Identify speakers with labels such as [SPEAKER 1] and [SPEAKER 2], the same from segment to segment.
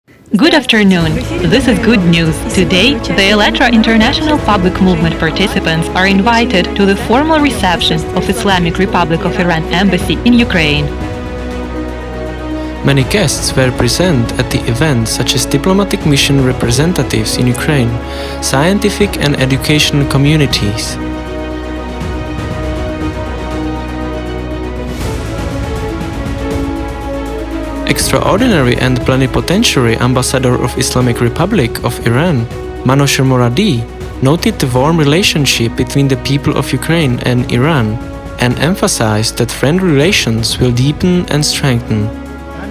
[SPEAKER 1] Good afternoon. This is good news. Today, the AllatRa International Public Movement participants are invited to the formal reception of Islamic Republic of Iran embassy in Ukraine.
[SPEAKER 2] Many guests were present at the event, such as diplomatic mission representatives in Ukraine, scientific and educational communities. Extraordinary and Plenipotentiary Ambassador of Islamic Republic of Iran, Manouchehr Moradi, noted the warm relationship between the people of Ukraine and Iran and emphasized that friendly relations will deepen and strengthen.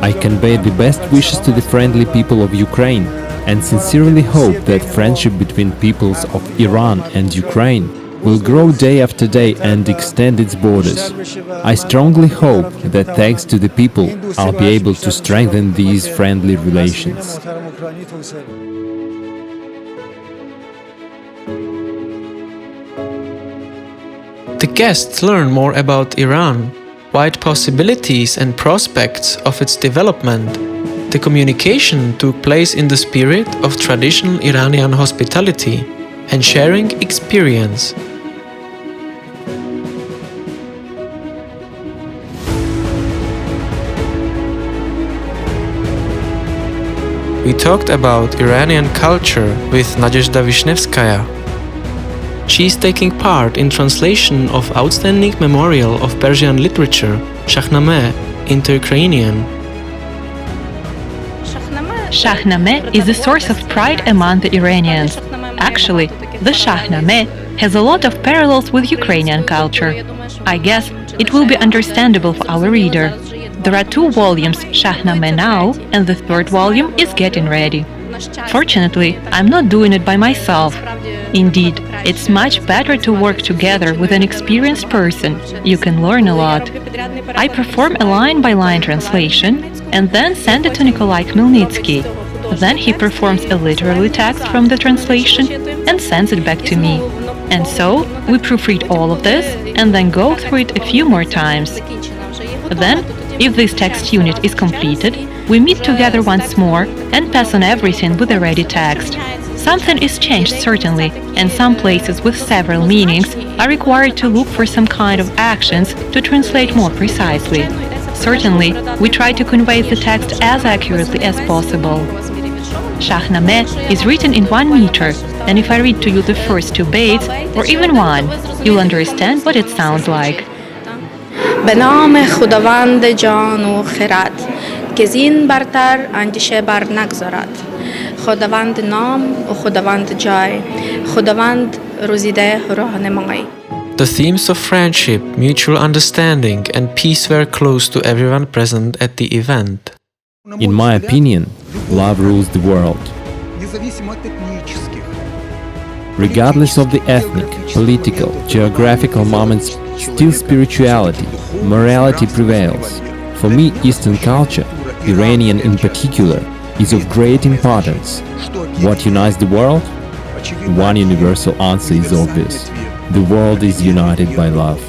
[SPEAKER 3] I convey the best wishes to the friendly people of Ukraine and sincerely hope that friendship between peoples of Iran and Ukraine will grow day after day and extend its borders. I strongly hope that thanks to the people, I'll be able to strengthen these friendly relations.
[SPEAKER 2] The guests learn more about Iran, wide possibilities and prospects of its development. The communication took place in the spirit of traditional Iranian hospitality and sharing experience. We talked about Iranian culture with Nadezhda Vishnevskaya. She is taking part in translation of outstanding memorial of Persian literature, Shahnameh, into Ukrainian.
[SPEAKER 1] Shahnameh is a source of pride among the Iranians. Actually, the Shahnameh has a lot of parallels with Ukrainian culture. I guess it will be understandable for our reader. There are 2 volumes, Shahnameh now, and the 3rd volume is getting ready. Fortunately, I'm not doing it by myself. Indeed, it's much better to work together with an experienced person. You can learn a lot. I perform a line-by-line translation and then send it to Nikolai Khmelnytsky. Then he performs a literary text from the translation and sends it back to me. And so, we proofread all of this and then go through it a few more times. Then, if this text unit is completed, we meet together once more and pass on everything with a ready text. Something is changed certainly, and some places with several meanings are required to look for some kind of actions to translate more precisely. Certainly, we try to convey the text as accurately as possible. Shahnameh is written in 1 meter, and if I read to you the first 2 baits, or even 1, you'll understand what it sounds like.
[SPEAKER 4] به نام خداوند جان و خرد که زین برتر اندیشه بر نگذارد خداوند نام و خداوند جای خداوند روزیده راهنمای.
[SPEAKER 2] The themes of friendship, mutual understanding and peace were close to everyone present at the event.
[SPEAKER 3] In my opinion, love rules the world. Regardless of the ethnic, political, geographical moments, still spirituality, morality prevails. For me, Eastern culture, Iranian in particular, is of great importance. What unites the world? One universal answer is obvious. The world is united by love.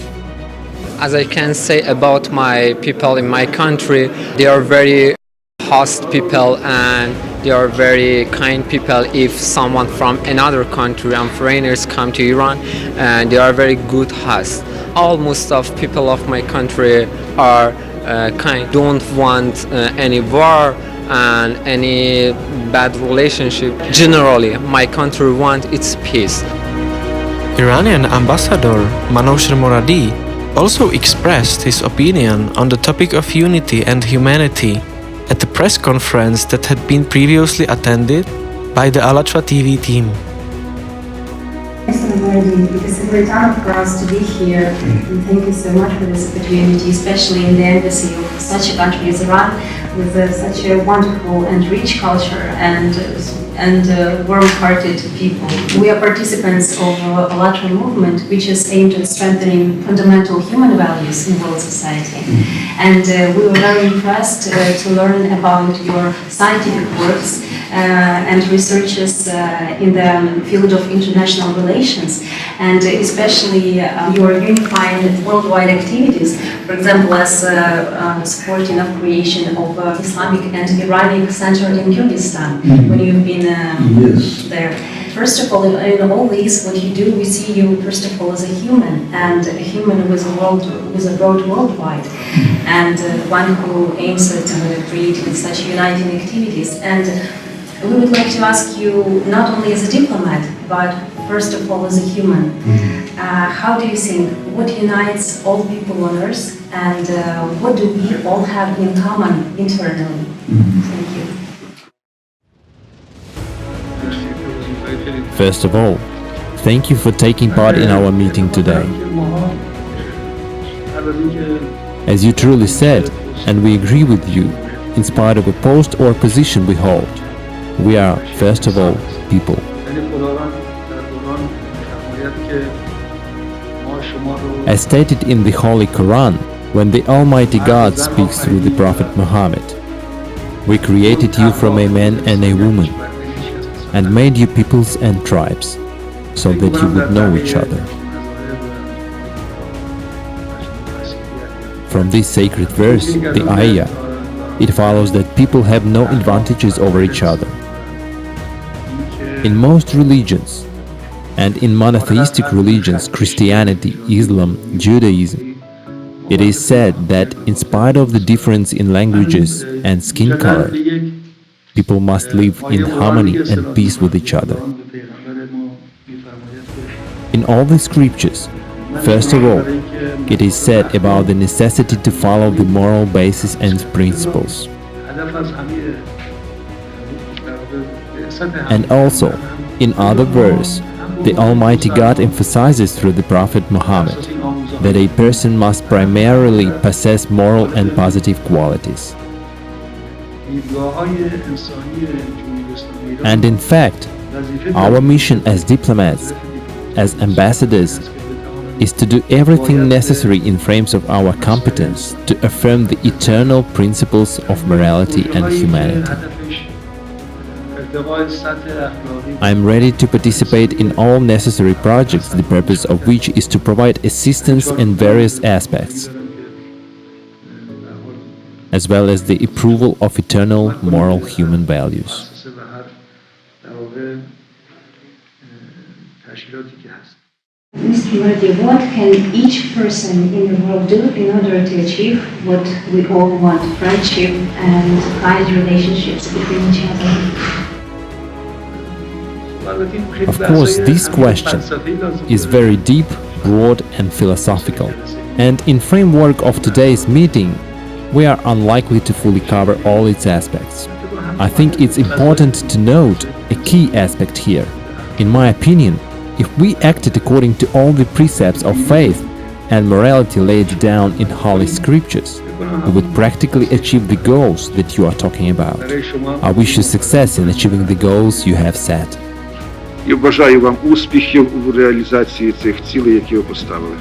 [SPEAKER 5] As I can say about my people in my country, they are very host people and they are very kind people. If someone from another country and foreigners come to Iran, and they are very good hosts. Almost of people of my country are kind, don't want any war and any bad relationship. Generally, my country wants its peace.
[SPEAKER 2] Iranian ambassador Manouchehr Moradi also expressed his opinion on the topic of unity and humanity at the press conference that had been previously attended by the AllatRa TV team.
[SPEAKER 6] It's a great honor for us to be here, and thank you so much for this opportunity, especially in the embassy of such a country as Iran, with such a wonderful and rich culture and and warm-hearted people. We are participants of AllatRa movement, which is aimed at strengthening fundamental human values in world society. And we were very impressed to learn about your scientific works and researches in the field of international relations, and especially your unifying worldwide activities, for example, as supporting of creation of Islamic and Iranian Center in Kyrgyzstan, when you've been there. First of all, in all this, what you do, we see you, first of all, as a human, and a human with a broad worldwide, and one who aims at creating such uniting activities. And we would like to ask you, not only as a diplomat, but first of all as a human, how do you think, what unites all people on Earth, and what do we all have in common internally? Thank you.
[SPEAKER 3] First of all, thank you for taking part in our meeting today. As you truly said, and we agree with you, in spite of a post or position we hold, we are, first of all, people. As stated in the Holy Quran, when the Almighty God speaks through the Prophet Muhammad, we created you from a man and a woman, and made you peoples and tribes, so that you would know each other. From this sacred verse, the ayah, it follows that people have no advantages over each other. In most religions, and in monotheistic religions, Christianity, Islam, Judaism, it is said that in spite of the difference in languages and skin color, people must live in harmony and peace with each other. In all the scriptures, first of all, it is said about the necessity to follow the moral basis and principles. And also, in other verse, the Almighty God emphasizes through the Prophet Muhammad that a person must primarily possess moral and positive qualities. And in fact, our mission as diplomats, as ambassadors, is to do everything necessary in frames of our competence to affirm the eternal principles of morality and humanity. I am ready to participate in all necessary projects, the purpose of which is to provide assistance in various aspects, as well as the approval of eternal moral human values.
[SPEAKER 6] Mr. Moradi, what can each person in the world do in order to achieve what we all want, friendship and kind relationships between each other?
[SPEAKER 3] Of course, this question is very deep, broad and philosophical, and in framework of today's meeting, we are unlikely to fully cover all its aspects. I think it's important to note a key aspect here. In my opinion, if we acted according to all the precepts of faith and morality laid down in Holy Scriptures, we would practically achieve the goals that you are talking about. I wish you success in achieving the goals you have set.
[SPEAKER 7] Я бажаю вам успіхів у реалізації цих цілей, які ви поставили.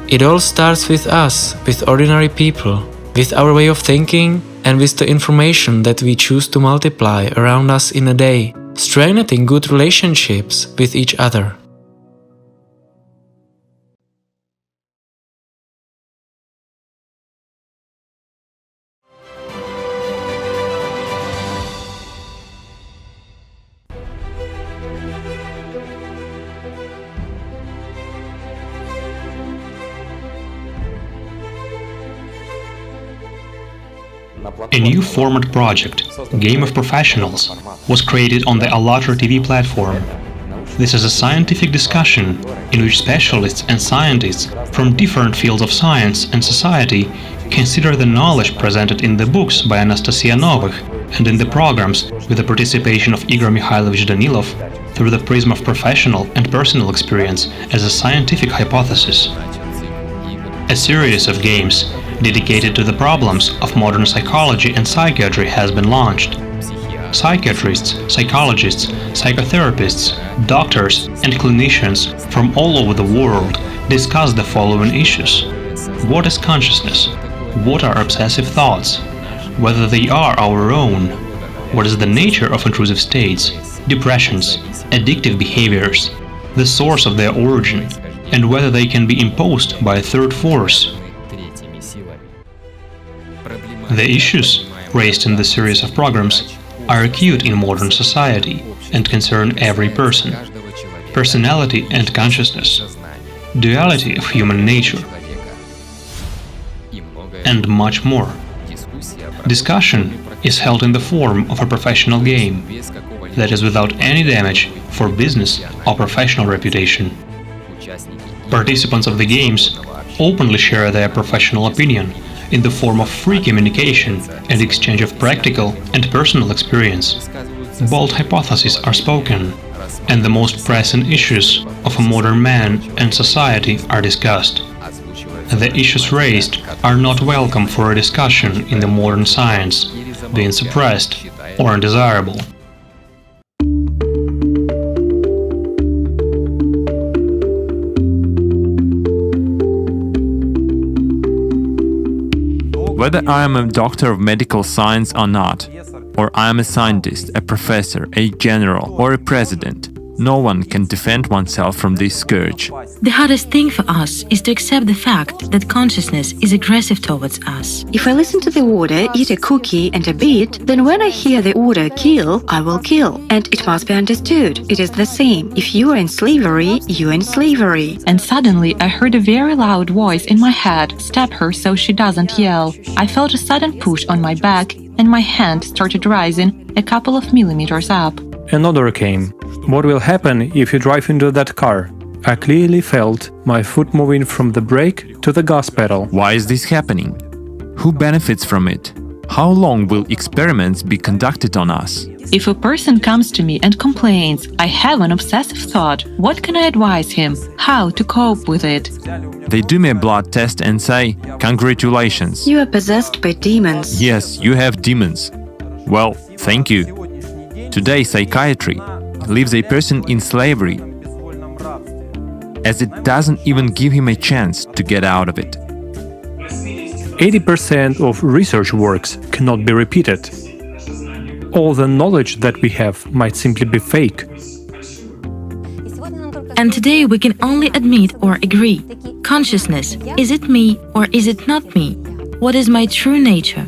[SPEAKER 2] It all starts with us, with ordinary people, with our way of thinking and with the information that we choose to multiply around us in a day, strengthening good relationships with each other.
[SPEAKER 8] A new format project, Game of Professionals, was created on the AllatRa TV platform. This is a scientific discussion in which specialists and scientists from different fields of science and society consider the knowledge presented in the books by Anastasia Novych and in the programs with the participation of Igor Mikhailovich Danilov through the prism of professional and personal experience as a scientific hypothesis. A series of games dedicated to the problems of modern psychology and psychiatry has been launched. Psychiatrists, psychologists, psychotherapists, doctors, and clinicians from all over the world discuss the following issues. What is consciousness? What are obsessive thoughts? Whether they are our own? What is the nature of intrusive states, depressions, addictive behaviors, the source of their origin, and whether they can be imposed by a third force? The issues raised in this series of programs are acute in modern society and concern every person. Personality and consciousness, duality of human nature, and much more. Discussion is held in the form of a professional game that is without any damage for business or professional reputation. Participants of the games openly share their professional opinion in the form of free communication and exchange of practical and personal experience. Bold hypotheses are spoken, and the most pressing issues of a modern man and society are discussed. The issues raised are not welcome for a discussion in the modern science, being suppressed or undesirable.
[SPEAKER 3] Whether I am a doctor of medical science or not, or I am a scientist, a professor, a general, or a president, no one can defend oneself from this scourge.
[SPEAKER 9] The hardest thing for us is to accept the fact that consciousness is aggressive towards us.
[SPEAKER 10] If I listen to the order, eat a cookie and a beet, then when I hear the order kill, I will kill. And it must be understood. It is the same. If you are in slavery, you are in slavery.
[SPEAKER 1] And suddenly I heard a very loud voice in my head, "Stop her so she doesn't yell." I felt a sudden push on my back and my hand started rising a couple of millimeters up.
[SPEAKER 11] Another came. What will happen if you drive into that car? I clearly felt my foot moving from the brake to the gas pedal.
[SPEAKER 3] Why is this happening? Who benefits from it? How long will experiments be conducted on us?
[SPEAKER 1] If a person comes to me and complains, I have an obsessive thought, what can I advise him? How to cope with it?
[SPEAKER 3] They do me a blood test and say, "Congratulations.
[SPEAKER 10] You are possessed by demons."
[SPEAKER 3] Yes, you have demons. Well, thank you. Today, psychiatry leaves a person in slavery, as it doesn't even give him a chance to get out of it.
[SPEAKER 11] 80% of research works cannot be repeated. All the knowledge that we have might simply be fake.
[SPEAKER 9] And today we can only admit or agree. Consciousness, is it me or is it not me? What is my true nature?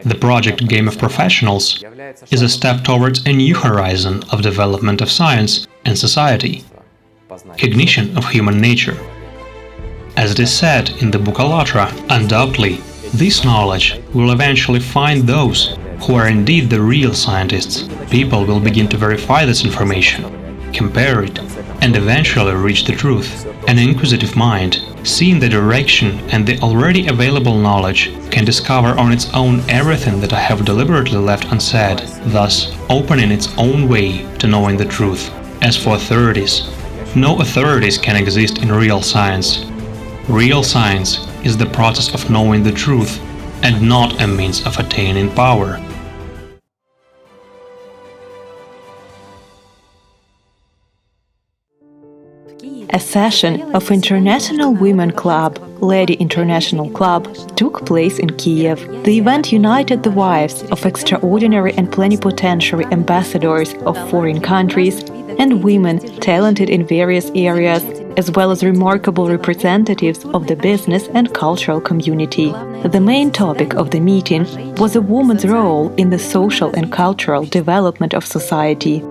[SPEAKER 8] The project Game of Professionals is a step towards a new horizon of development of science and society, cognition of human nature. As it is said in the book AllatRa, undoubtedly, this knowledge will eventually find those who are indeed the real scientists. People will begin to verify this information, compare it, and eventually reach the truth. An inquisitive mind, seeing the direction and the already available knowledge, can discover on its own everything that I have deliberately left unsaid, thus opening its own way to knowing the truth. As for authorities, no authorities can exist in real science. Real science is the process of knowing the truth and not a means of attaining power.
[SPEAKER 1] A session of International Women Club, Lady International Club, took place in Kiev. The event united the wives of extraordinary and plenipotentiary ambassadors of foreign countries and women talented in various areas, as well as remarkable representatives of the business and cultural community. The main topic of the meeting was a woman's role in the social and cultural development of society.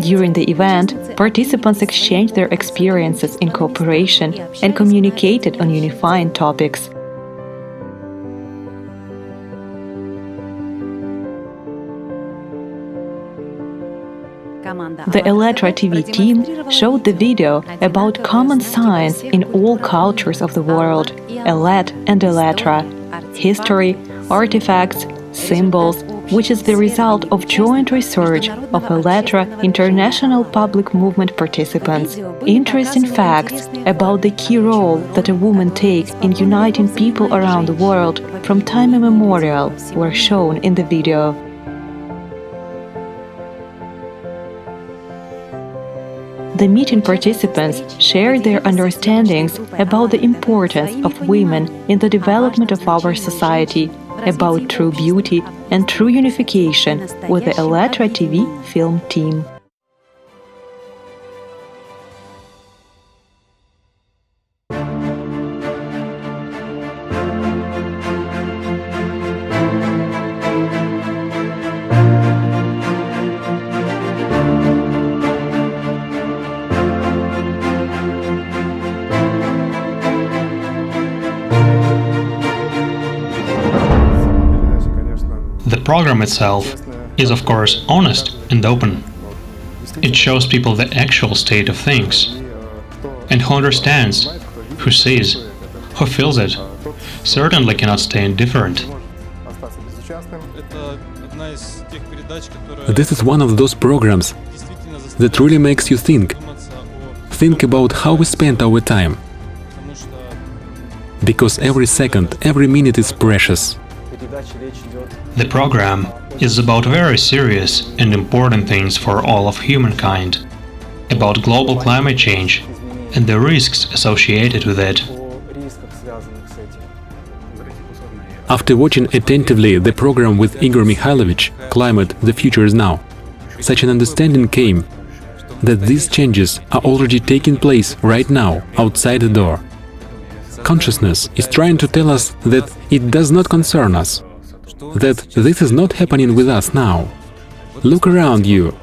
[SPEAKER 1] During the event, participants exchanged their experiences in cooperation and communicated on unifying topics. The AllatRa TV team showed the video about common science in all cultures of the world, Allat and AllatRa, history, artifacts, symbols, which is the result of joint research of AllatRa International Public Movement participants. Interesting facts about the key role that a woman takes in uniting people around the world from time immemorial were shown in the video. The meeting participants shared their understandings about the importance of women in the development of our society, about true beauty and true unification with the AllatRa TV film team.
[SPEAKER 8] The program itself is, of course, honest and open. It shows people the actual state of things. And who understands, who sees, who feels it, certainly cannot stay indifferent.
[SPEAKER 12] This is one of those programs that really makes you think. Think about how we spend our time. Because every second, every minute is precious.
[SPEAKER 8] The program is about very serious and important things for all of humankind, about global climate change and the risks associated with it.
[SPEAKER 12] After watching attentively the program with Igor Mikhailovich, Climate, the Future is Now, such an understanding came that these changes are already taking place right now, outside the door. Consciousness is trying to tell us that it does not concern us, that this is not happening with us now. Look around you.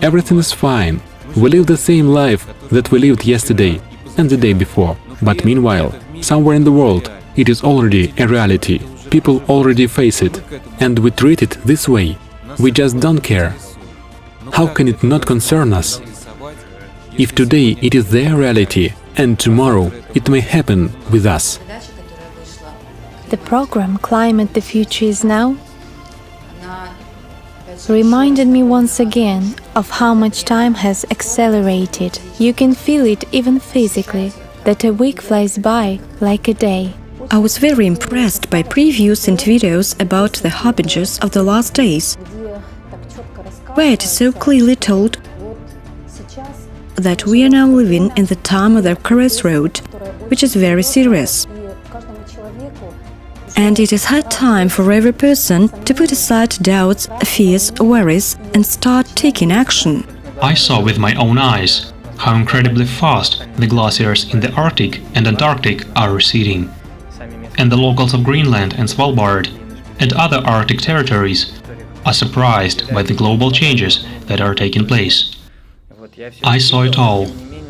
[SPEAKER 12] Everything is fine. We live the same life that we lived yesterday and the day before. But meanwhile, somewhere in the world, it is already a reality. People already face it. And we treat it this way. We just don't care. How can it not concern us? If today it is their reality, and tomorrow it may happen with us.
[SPEAKER 13] The program Climate, the Future is Now reminded me once again of how much time has accelerated. You can feel it even physically, that a week flies by like a day.
[SPEAKER 10] I was very impressed by previews and videos about the harbingers of the last days, where it is so clearly told that we are now living in the time of the crossroad, which is very serious. And it is high time for every person to put aside doubts, fears, worries, and start taking action.
[SPEAKER 8] I saw with my own eyes how incredibly fast the glaciers in the Arctic and Antarctic are receding. And the locals of Greenland and Svalbard and other Arctic territories are surprised by the global changes that are taking place. I saw it all,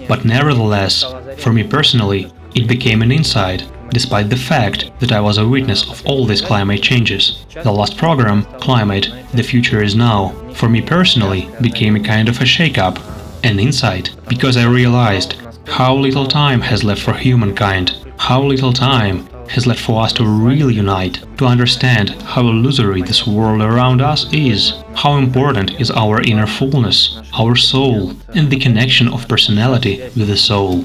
[SPEAKER 8] but nevertheless, for me personally, it became an insight, despite the fact that I was a witness of all these climate changes. The last program, Climate, the Future is Now, for me personally became a kind of a shake-up, an insight, because I realized how little time has left for humankind, how little time has left for us to really unite, to understand how illusory this world around us is, how important is our inner fullness, our soul, and the connection of personality with the soul.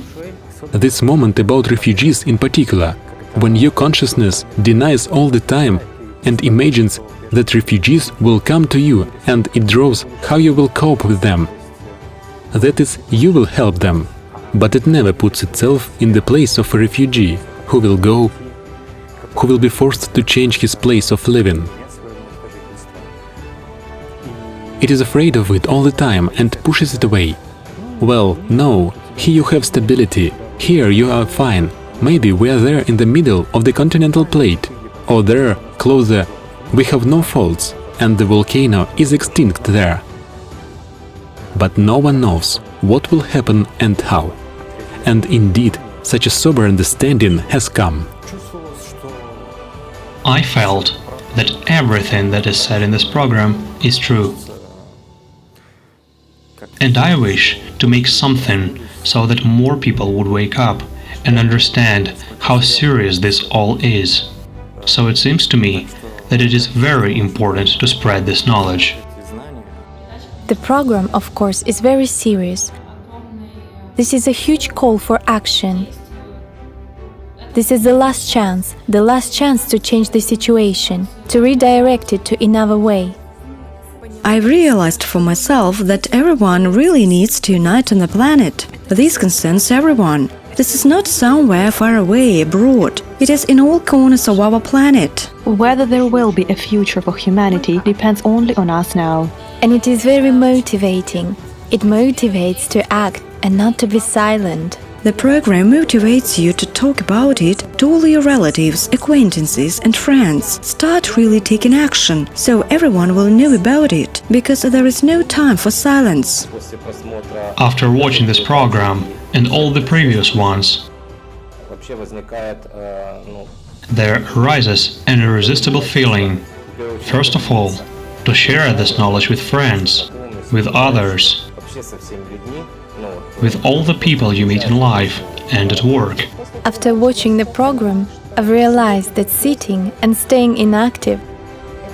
[SPEAKER 12] This moment about refugees in particular, when your consciousness denies all the time and imagines that refugees will come to you and it draws how you will cope with them. That is, you will help them, but it never puts itself in the place of a refugee who will go, who will be forced to change his place of living. It is afraid of it all the time and pushes it away. Well, no, here you have stability, here you are fine. Maybe we are there in the middle of the continental plate, or there, closer, we have no faults, and the volcano is extinct there. But no one knows what will happen and how. And indeed, such a sober understanding has come.
[SPEAKER 8] I felt that everything that is said in this program is true. And I wish to make something so that more people would wake up and understand how serious this all is. So it seems to me that it is very important to spread this knowledge.
[SPEAKER 13] The program, of course, is very serious. This is a huge call for action. This is the last chance to change the situation, to redirect it to another way.
[SPEAKER 10] I realized for myself that everyone really needs to unite on the planet. This concerns everyone. This is not somewhere far away abroad. It is in all corners of our planet.
[SPEAKER 1] Whether there will be a future for humanity depends only on us now.
[SPEAKER 13] And it is very motivating. It motivates to act and not to be silent.
[SPEAKER 10] The program motivates you to talk about it to all your relatives, acquaintances and friends. Start really taking action, so everyone will know about it, because there is no time for silence.
[SPEAKER 8] After watching this program and all the previous ones, there arises an irresistible feeling, first of all, to share this knowledge with friends, with others, with all the people you meet in life and at work.
[SPEAKER 13] After watching the program, I've realized that sitting and staying inactive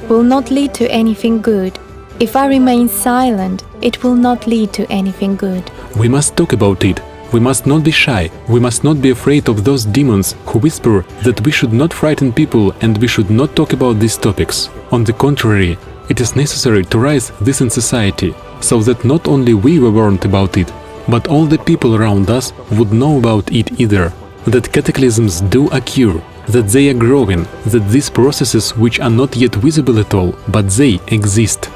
[SPEAKER 13] will not lead to anything good. If I remain silent, it will not lead to anything good.
[SPEAKER 12] We must talk about it. We must not be shy. We must not be afraid of those demons who whisper that we should not frighten people and we should not talk about these topics. On the contrary, it is necessary to raise this in society, so that not only we were warned about it, but all the people around us would know about it either, that cataclysms do occur, that they are growing, that these processes which are not yet visible at all, but they exist.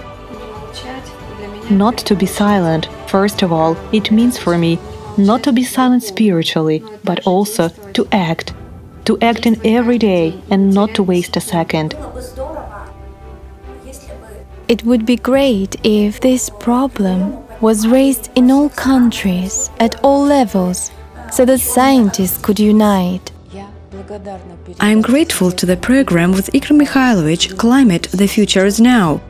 [SPEAKER 1] Not to be silent, first of all, it means for me not to be silent spiritually, but also to act in every day and not to waste a second.
[SPEAKER 13] It would be great if this problem was raised in all countries, at all levels, so that scientists could unite.
[SPEAKER 10] I am grateful to the program with Igor Mikhailovich, Climate, the Future is Now,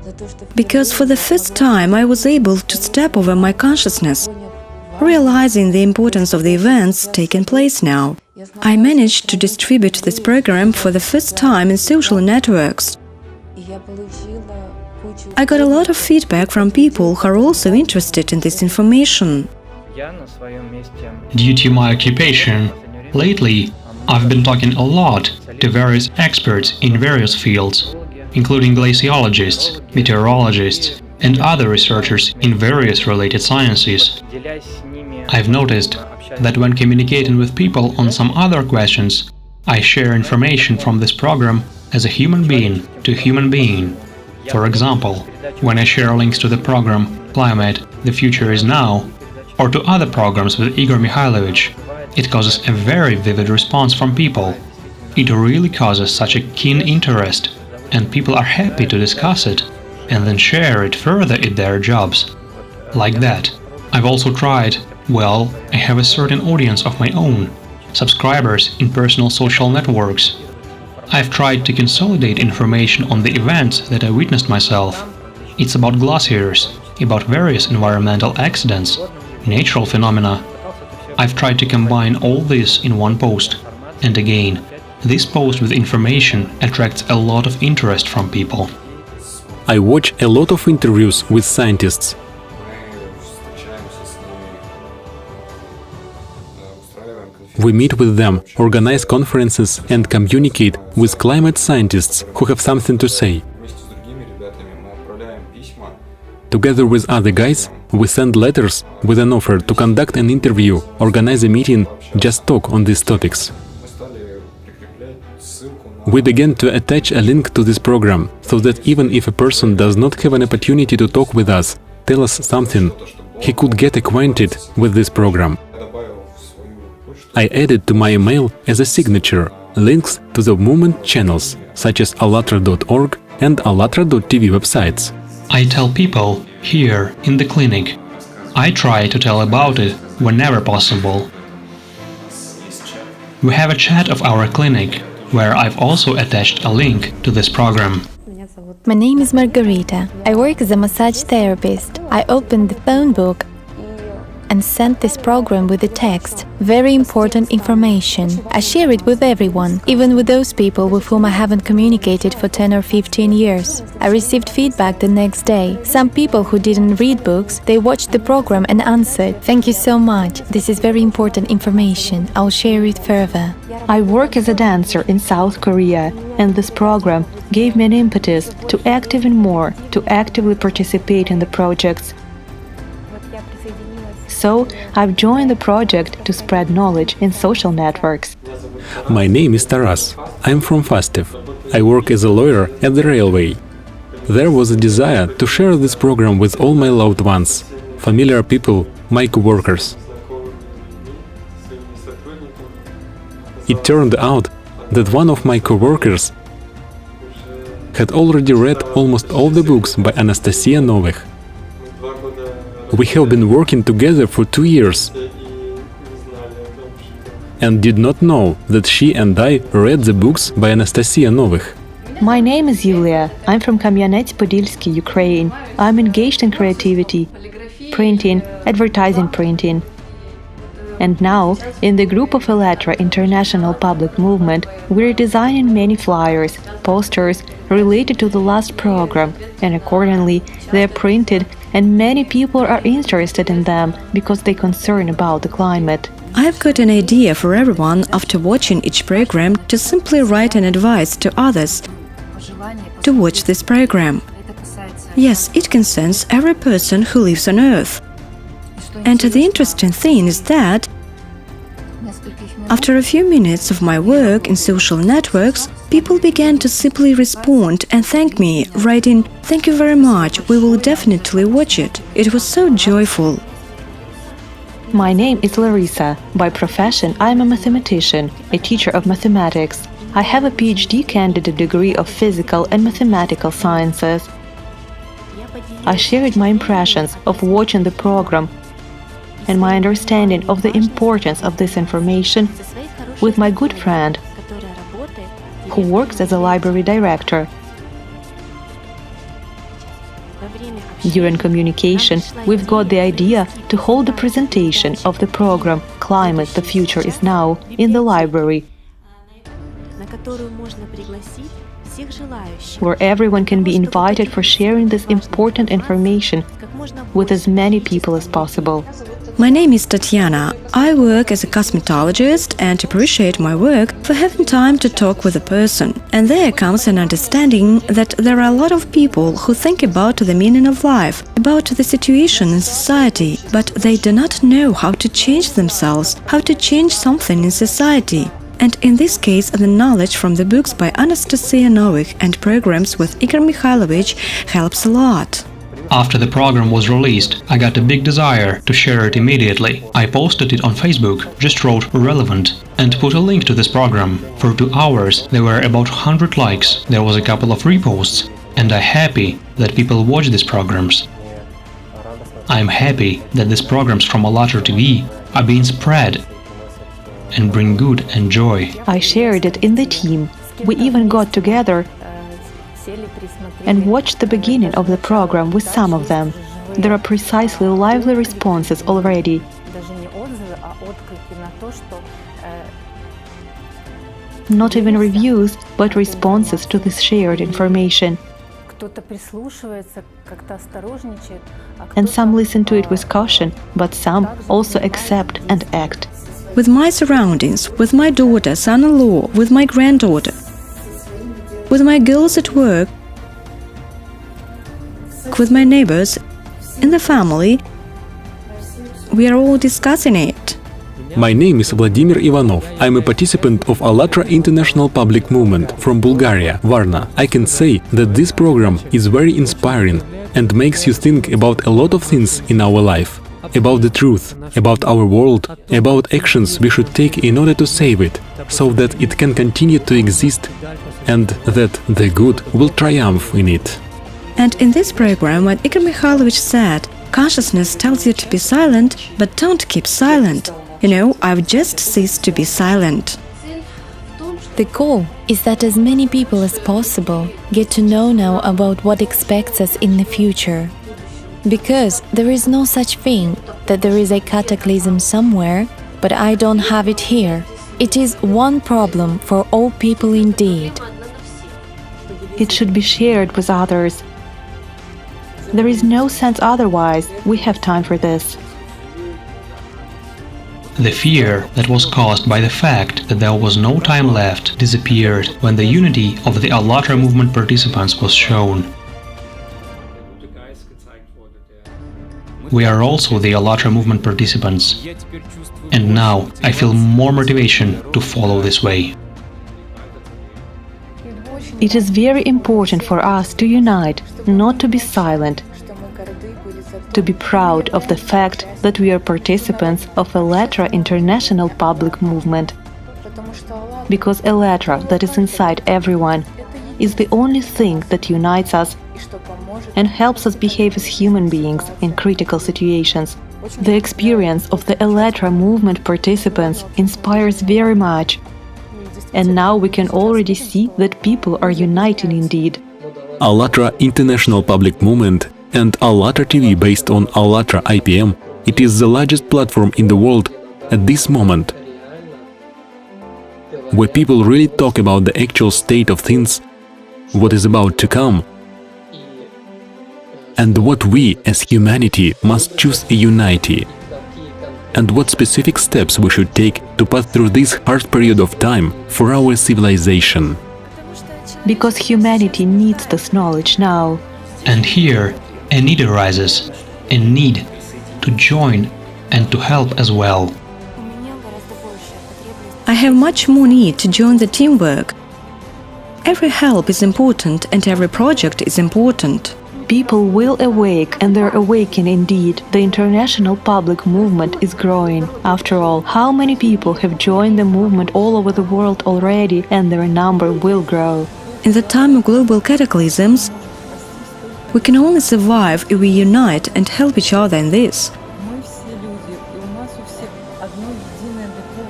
[SPEAKER 10] because for the first time I was able to step over my consciousness, realizing the importance of the events taking place now. I managed to distribute this program for the first time in social networks. I got a lot of feedback from people who are also interested in this information.
[SPEAKER 8] Due to my occupation, lately I've been talking a lot to various experts in various fields, including glaciologists, meteorologists, and other researchers in various related sciences. I've noticed that when communicating with people on some other questions, I share information from this program as a human being to human being. For example, when I share links to the program Climate, the Future is Now, or to other programs with Igor Mikhailovich, it causes a very vivid response from people. It really causes such a keen interest, and people are happy to discuss it and then share it further in their jobs. Like that. I've also tried, well, I have a certain audience of my own, subscribers in personal social networks. I've tried to consolidate information on the events that I witnessed myself. It's about glaciers, about various environmental accidents, natural phenomena. I've tried to combine all this in one post. And again, this post with information attracts a lot of interest from people.
[SPEAKER 12] I watch a lot of interviews with scientists. We meet with them, organize conferences and communicate with climate scientists who have something to say. Together with other guys, we send letters with an offer to conduct an interview, organize a meeting, just talk on these topics. We began to attach a link to this program, so that even if a person does not have an opportunity to talk with us, tell us something, he could get acquainted with this program. I added to my email as a signature links to the movement channels, such as AllatRa.org and AllatRa.tv websites.
[SPEAKER 8] I tell people here in the clinic. I try to tell about it whenever possible. We have a chat of our clinic, where I've also attached a link to this program.
[SPEAKER 13] My name is Margarita. I work as a massage therapist. I opened the phone book and sent this program with the text. Very important information. I share it with everyone, even with those people with whom I haven't communicated for 10 or 15 years. I received feedback the next day. Some people who didn't read books, they watched the program and answered, "Thank you so much. This is very important information. I'll share it further."
[SPEAKER 1] I work as a dancer in South Korea, and this program gave me an impetus to act even more, to actively participate in the projects. So, I've joined the project to spread knowledge in social networks.
[SPEAKER 12] My name is Taras. I'm from Fastev. I work as a lawyer at the railway. There was a desire to share this program with all my loved ones, familiar people, my co-workers. It turned out that one of my co-workers had already read almost all the books by Anastasia Novych. We have been working together for 2 years and did not know that she and I read the books by Anastasia Novych.
[SPEAKER 1] My name is Yulia. I'm from Kamyanets-Podilsky, Ukraine. I'm engaged in creativity, printing, advertising printing. And now, in the group of AllatRa International Public Movement, we're designing many flyers, posters related to the last program, and accordingly, they're printed, and many people are interested in them because they concern about the climate.
[SPEAKER 10] I've got an idea for everyone after watching each program to simply write an advice to others to watch this program. Yes, it concerns every person who lives on Earth. And the interesting thing is that after a few minutes of my work in social networks, people began to simply respond and thank me, writing, "Thank you very much, we will definitely watch it." It was so joyful.
[SPEAKER 1] My name is Larissa. By profession, I'm a mathematician, a teacher of mathematics. I have a PhD candidate degree of physical and mathematical sciences. I shared my impressions of watching the program and my understanding of the importance of this information with my good friend, who works as a library director. During communication, we've got the idea to hold a presentation of the program Climate, the Future is Now in the library, where everyone can be invited for sharing this important information with as many people as possible.
[SPEAKER 10] My name is Tatiana. I work as a cosmetologist and appreciate my work for having time to talk with a person. And there comes an understanding that there are a lot of people who think about the meaning of life, about the situation in society, but they do not know how to change themselves, how to change something in society. And in this case, the knowledge from the books by Anastasia Novych and programs with Igor Mikhailovich helps a lot.
[SPEAKER 8] After the program was released, I got a big desire to share it immediately. I posted it on Facebook, just wrote "relevant" and put a link to this program. For 2 hours there were about 100 likes, there was a couple of reposts, and I'm happy that people watch these programs. I'm happy that these programs from AllatRa TV are being spread and bring good and joy.
[SPEAKER 1] I shared it in the team. We even got together and watched the beginning of the program with some of them. There are precisely lively responses already. Not even reviews, but responses to this shared information. And some listen to it with caution, but some also accept and act.
[SPEAKER 10] With my surroundings, with my daughter, son-in-law, with my granddaughter, with my girls at work, with my neighbors, in the family, we are all discussing it.
[SPEAKER 12] My name is Vladimir Ivanov. I'm a participant of AllatRa International Public Movement from Bulgaria, Varna. I can say that this program is very inspiring and makes you think about a lot of things in our life. About the truth, about our world, about actions we should take in order to save it, so that it can continue to exist and that the good will triumph in it.
[SPEAKER 10] And in this program, when Igor Mikhailovich said, consciousness tells you to be silent, but don't keep silent. You know, I've just ceased to be silent.
[SPEAKER 13] The goal is that as many people as possible get to know now about what expects us in the future. Because there is no such thing that there is a cataclysm somewhere, but I don't have it here. It is one problem for all people indeed.
[SPEAKER 1] It should be shared with others. There is no sense otherwise. We have time for this.
[SPEAKER 8] The fear that was caused by the fact that there was no time left disappeared when the unity of the AllatRa movement participants was shown. We are also the AllatRa movement participants, and now I feel more motivation to follow this way.
[SPEAKER 1] It is very important for us to unite, not to be silent, to be proud of the fact that we are participants of AllatRa International Public Movement. Because AllatRa that is inside everyone is the only thing that unites us and helps us behave as human beings in critical situations. The experience of the AllatRa movement participants inspires very much. And now we can already see that people are united indeed.
[SPEAKER 12] AllatRa International Public Movement and AllatRa TV based on AllatRa IPM, it is the largest platform in the world at this moment, where people really talk about the actual state of things, what is about to come, and what we as humanity must choose a unity, and what specific steps we should take to pass through this hard period of time for our civilization.
[SPEAKER 1] Because humanity needs this knowledge now.
[SPEAKER 8] And here a need arises, a need to join and to help as well.
[SPEAKER 10] I have much more need to join the teamwork. Every help is important and every project is important.
[SPEAKER 1] People will awake, and they're awakening indeed. The international public movement is growing. After all, how many people have joined the movement all over the world already, and their number will grow.
[SPEAKER 10] In the time of global cataclysms, we can only survive if we unite and help each other in this.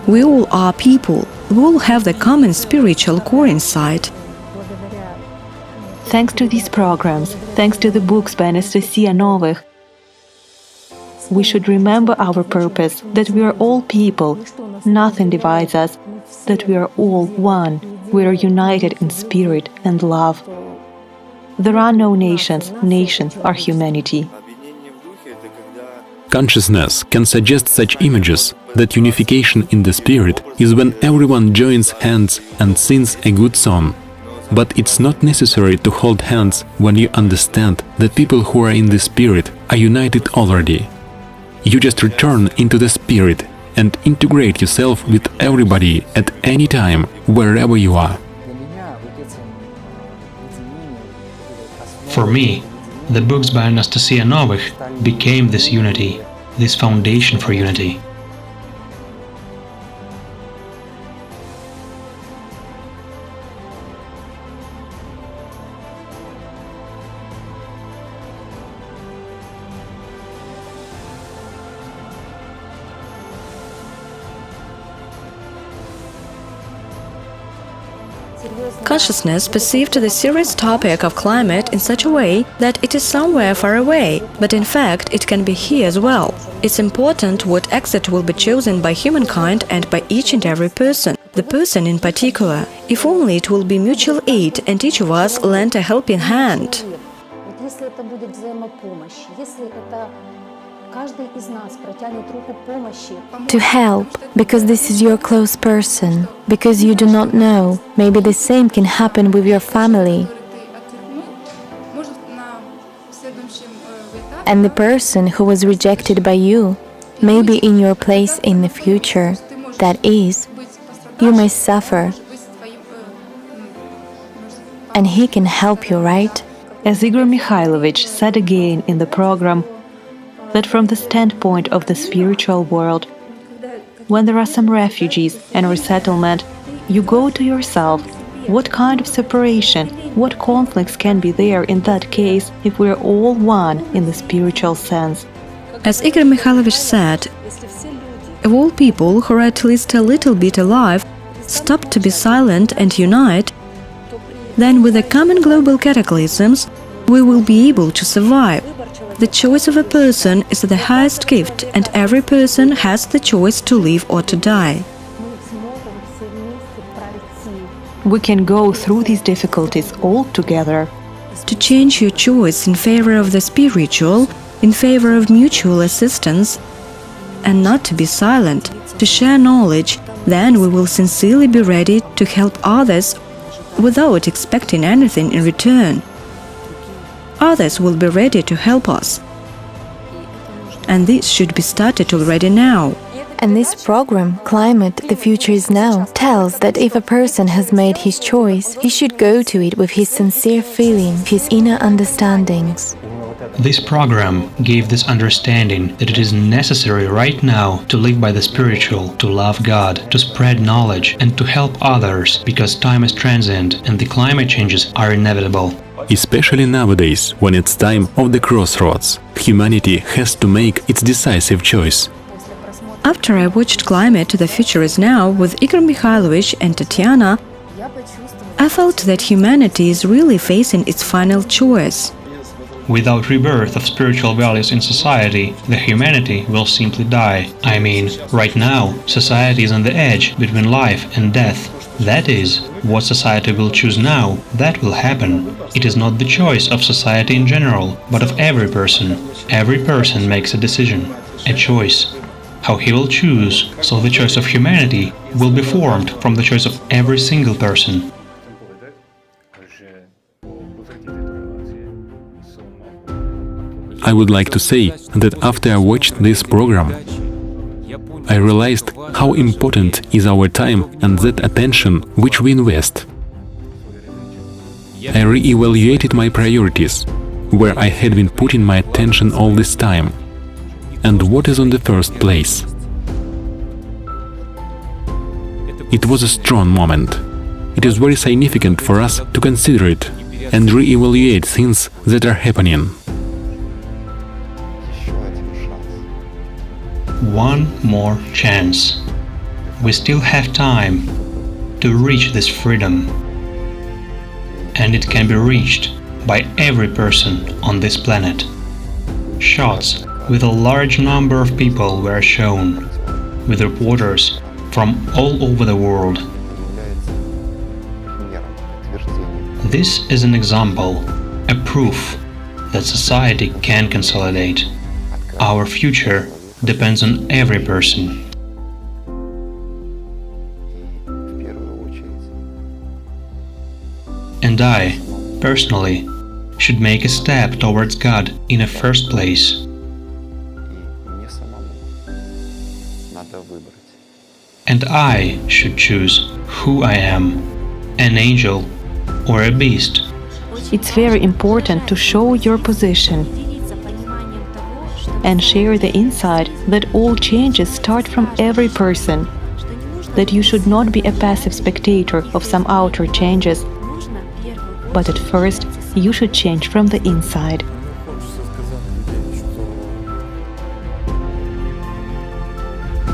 [SPEAKER 10] We all are people. We all have the common spiritual core inside.
[SPEAKER 1] Thanks to these programs, thanks to the books by Anastasia Novych, we should remember our purpose, that we are all people, nothing divides us, that we are all one, we are united in spirit and love. There are no nations, nations are humanity.
[SPEAKER 12] Consciousness can suggest such images that unification in the spirit is when everyone joins hands and sings a good song. But it's not necessary to hold hands when you understand that people who are in the spirit are united already. You just return into the spirit and integrate yourself with everybody at any time, wherever you are.
[SPEAKER 8] For me, the books by Anastasia Novych became this unity, this foundation for unity.
[SPEAKER 10] Consciousness perceived the serious topic of climate in such a way that it is somewhere far away, but in fact it can be here as well. It's important what exit will be chosen by humankind and by each and every person, the person in particular. If only it will be mutual aid and each of us lend a helping hand.
[SPEAKER 13] To help, because this is your close person, because you do not know, maybe the same can happen with your family. And the person who was rejected by you may be in your place in the future. That is, you may suffer, and he can help you, right?
[SPEAKER 1] As Igor Mikhailovich said again in the program, that from the standpoint of the spiritual world, when there are some refugees and resettlement, you go to yourself, what kind of separation, what conflicts can be there in that case if we are all one in the spiritual sense?
[SPEAKER 10] As Igor Mikhailovich said, if all people who are at least a little bit alive stop to be silent and unite, then with the common global cataclysms we will be able to survive. The choice of a person is the highest gift, and every person has the choice to live or to die.
[SPEAKER 1] We can go through these difficulties all together.
[SPEAKER 10] To change your choice in favor of the spiritual, in favor of mutual assistance, and not to be silent, to share knowledge, then we will sincerely be ready to help others without expecting anything in return. Others will be ready to help us. And this should be started already now.
[SPEAKER 13] And this program, Climate, the Future is Now, tells that if a person has made his choice, he should go to it with his sincere feeling, his inner understandings.
[SPEAKER 8] This program gave this understanding that it is necessary right now to live by the spiritual, to love God, to spread knowledge and to help others, because time is transient and the climate changes are inevitable.
[SPEAKER 12] Especially nowadays, when it's time of the crossroads, humanity has to make its decisive choice.
[SPEAKER 10] After I watched Climate, the Future is Now with Igor Mikhailovich and Tatiana, I felt that humanity is really facing its final choice.
[SPEAKER 8] Without rebirth of spiritual values in society, the humanity will simply die. I mean, right now, society is on the edge between life and death. That is, what society will choose now, that will happen. It is not the choice of society in general, but of every person. Every person makes a decision, a choice. How he will choose, so the choice of humanity will be formed from the choice of every single person.
[SPEAKER 12] I would like to say that after I watched this program, I realized how important is our time and that attention which we invest. I re-evaluated my priorities, where I had been putting my attention all this time, and what is on the first place. It was a strong moment. It is very significant for us to consider it and re-evaluate things that are happening.
[SPEAKER 8] One more chance. We still have time to reach this freedom. And it can be reached by every person on this planet. Shots with a large number of people were shown, with reporters from all over the world. This is an example, a proof that society can consolidate. Our future depends on every person. And I, personally, should make a step towards God in the first place. And I should choose who I am, an angel or a beast.
[SPEAKER 1] It's very important to show your position and share the insight that all changes start from every person, that you should not be a passive spectator of some outer changes, but at first you should change from the inside.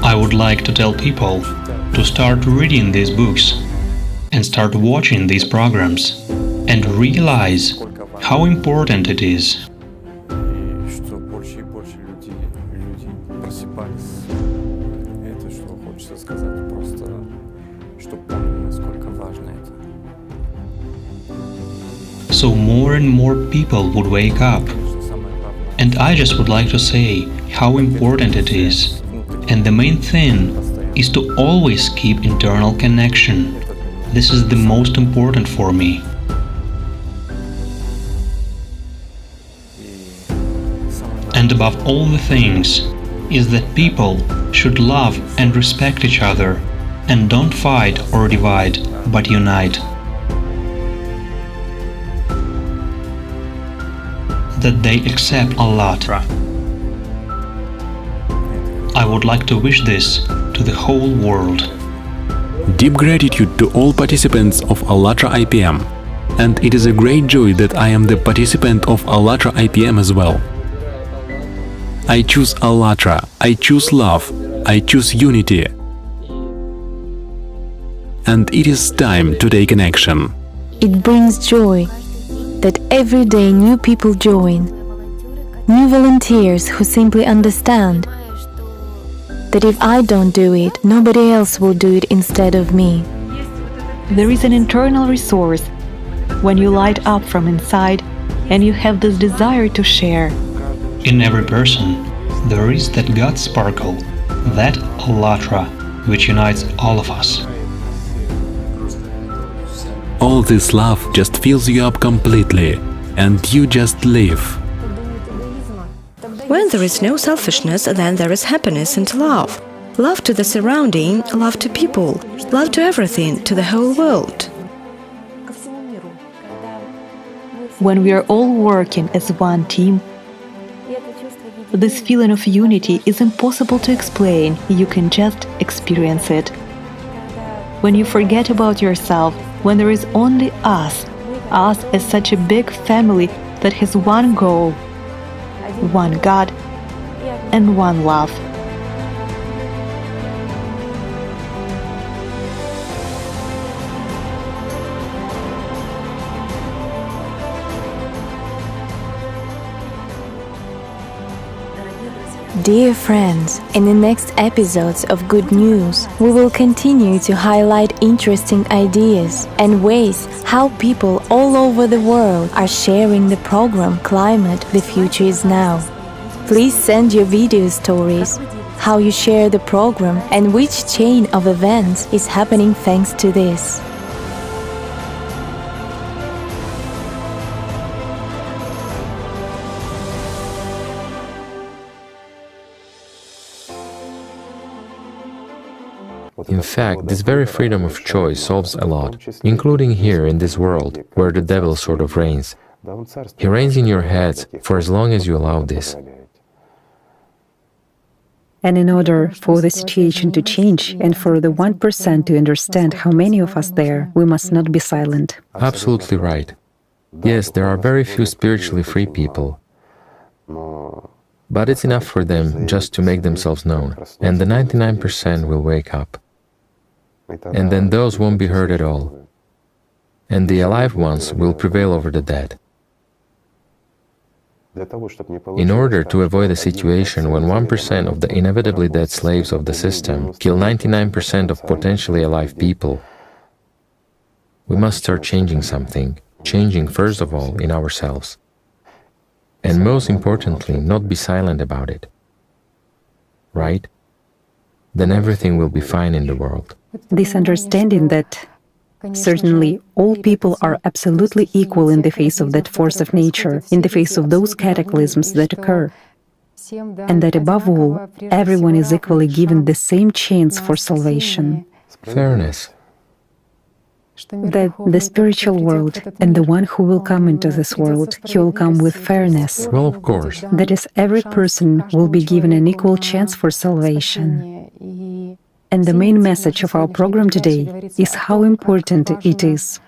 [SPEAKER 8] I would like to tell people to start reading these books and start watching these programs and realize how important it is. So more and more people would wake up. And I just would like to say how important it is. And the main thing is to always keep internal connection. This is the most important for me. And above all the things is that people should love and respect each other and don't fight or divide, but unite. That they accept AllatRa. I would like to wish this to the whole world.
[SPEAKER 12] Deep gratitude to all participants of AllatRa IPM, and it is a great joy that I am the participant of AllatRa IPM as well. I choose AllatRa, I choose love, I choose unity. And it is time to take an action.
[SPEAKER 13] It brings joy that every day new people join. new volunteers who simply understand that if I don't do it, nobody else will do it instead of me.
[SPEAKER 1] There is an internal resource when you light up from inside and you have this desire to share.
[SPEAKER 8] In every person, there is that God sparkle, that AllatRa, which unites all of us.
[SPEAKER 12] All this love just fills you up completely, and you just live.
[SPEAKER 10] When there is no selfishness, then there is happiness and love. Love to the surrounding, love to people, love to everything, to the whole world.
[SPEAKER 1] When we are all working as one team, this feeling of unity is impossible to explain, you can just experience it. When you forget about yourself, when there is only us as such a big family that has one goal, one God, and one love.
[SPEAKER 13] Dear friends, in the next episodes of Good News, we will continue to highlight interesting ideas and ways how people all over the world are sharing the program Climate, the Future is Now. Please send your video stories, how you share the program and which chain of events is happening thanks to this.
[SPEAKER 3] In fact, this very freedom of choice solves a lot, including here in this world, where the devil sort of reigns. He reigns in your heads for as long as you allow this.
[SPEAKER 14] And in order for the situation to change and for the 1% to understand how many of us there, we must not be silent.
[SPEAKER 3] Absolutely right. Yes, there are very few spiritually free people. But it's enough for them just to make themselves known, and the 99% will wake up. And then those won't be hurt at all. And the alive ones will prevail over the dead. In order to avoid a situation when 1% of the inevitably dead slaves of the system kill 99% of potentially alive people, we must start changing something, changing first of all in ourselves. And most importantly, not be silent about it. Right? Then everything will be fine in the world.
[SPEAKER 14] This understanding that certainly all people are absolutely equal in the face of that force of nature, in the face of those cataclysms that occur, and that above all, everyone is equally given the same chance for salvation.
[SPEAKER 3] Fairness.
[SPEAKER 14] That the spiritual world and the one who will come into this world, he will come with fairness.
[SPEAKER 3] Well, of course.
[SPEAKER 14] That is, every person will be given an equal chance for salvation. And the main message of our program today is how important it is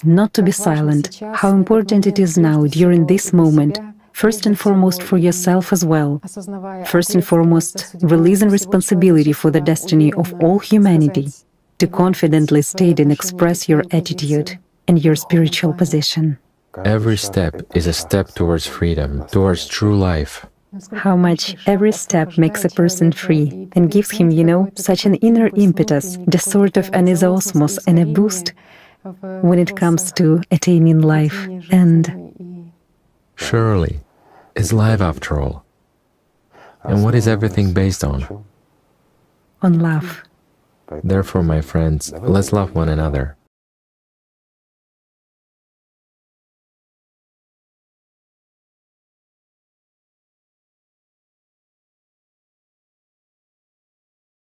[SPEAKER 14] not to be silent, how important it is now during this moment, first and foremost for yourself as well. First and foremost, releasing responsibility for the destiny of all humanity, to confidently state and express your attitude and your spiritual position.
[SPEAKER 3] Every step is a step towards freedom, towards true life.
[SPEAKER 14] How much every step makes a person free and gives him, such an inner impetus, the sort of an isosmos and a boost when it comes to attaining life. And
[SPEAKER 3] surely, it's life after all. And what is everything based on?
[SPEAKER 14] On love.
[SPEAKER 3] Therefore, my friends, let's love one another.